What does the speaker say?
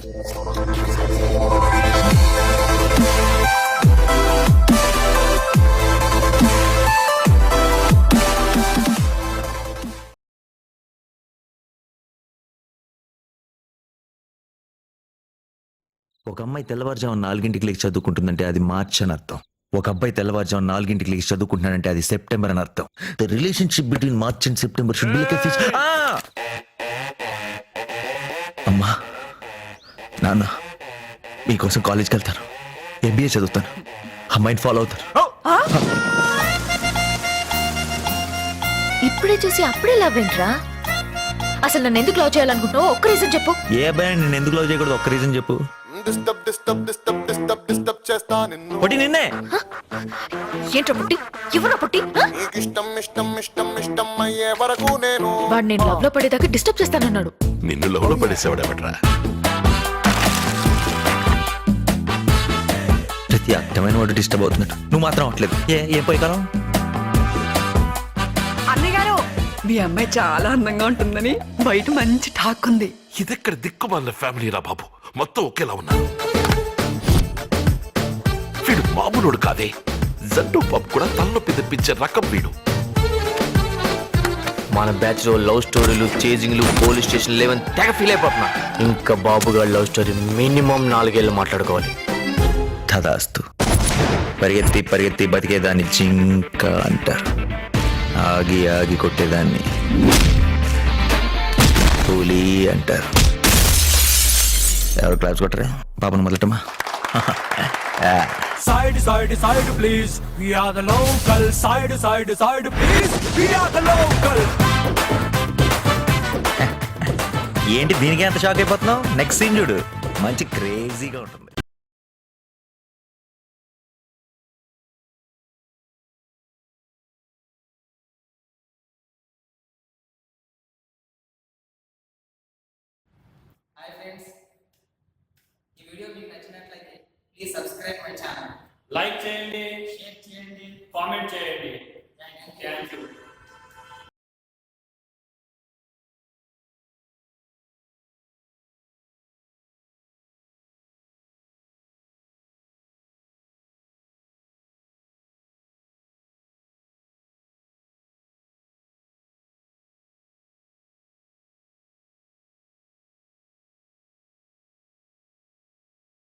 ఒక అమ్మాయి తెల్లవారుజామున 4ంటికి లేచి చదువుకుంటుందంటే అది మార్చ్ అని అర్థం. ఒక అబ్బాయి తెల్లవారుజామున 4ంటికి లేచి చదువుకుంటున్నాడంటే అది సెప్టెంబర్ అని అర్థం. The relationship between March and September should be like అమ్మా నాన్న మీకోసం కాలేజ్కి వెళ్తాను, MBA చదువుతాను, అమ్మాయిని ఫాలో అవుతాను. ఇప్పుడే చూసి అప్పుడే లవ్ ఏంట్రా? అసలు నన్ను ఎందుకు లవ్ చేయాలనుకుంటున్నావు? ఒక్క రీజన్ చెప్పు. ఏ అబ్బాయి నేను ఎందుకు లవ్ చేయకూడదు? ఒక్క రీజన్ చెప్పు. పొట్టి నిన్నే. ఏంట్రా పుట్టి? ఎవరా పుట్టి? వాడు నేను లవ్ లో పడేదాకా డిస్టర్బ్ చేస్తానన్నాడు. నిన్ను లవ్ లో పడేసేవాడేమట్రా? ప్రతి అర్థమైన వాడు డిస్టర్బ్ అవుతున్నాడు, నువ్వు మాత్రం అవట్లేదు. ఏ పోయి కాలం. అన్నయ్య గారు, మీ అమ్మాయి చాలా అందంగా ఉంటుందని బయట మంచి టాక్ ఉంది. ఇదెక్కడ దిక్కుమాలిన ఫ్యామిలీ రా బాబు, మొత్తం ఒకేలా ఉన్నారు. వీడు మామూలుడు కాదే, జంటూ పాప్ కూడా తలనొప్పి తెప్పించే రకం వీడు. మన బ్యాచ్ లో లవ్ స్టోరీలు, చేజింగ్లు, పోలీస్ స్టేషన్ లేవని తెగ ఫీల్ అయిపోతున్నా. ఇంకా బాబు గారి లవ్ స్టోరీ మినిమం 4 ఏళ్ళు మాట్లాడుకోవాలి. తదాస్తు. పరిగెత్తి పరిగెత్తి బతికేదాన్ని జింక అంటారు, ఆగి ఆగి కొట్టేదాన్ని పులి అంటారు. ఎవరు క్లాస్ కొట్టరే? పాపను మొదలటమా? Side, side, side, please. We are the local. Side, side, side, please. We are the local. ఏంటి దీనికి ఎంత షాక్ అయిపోతున్నావు? నెక్స్ట్ సీన్ చూడు, మంచి క్రేజీగా ఉంటుంది. హాయ్ ఫ్రెండ్స్, ఈ వీడియో మీకు నచ్చినట్లయితే please subscribe my channel. Like చేయండి, షేర్ చేయండి, కామెంట్ చేయండి.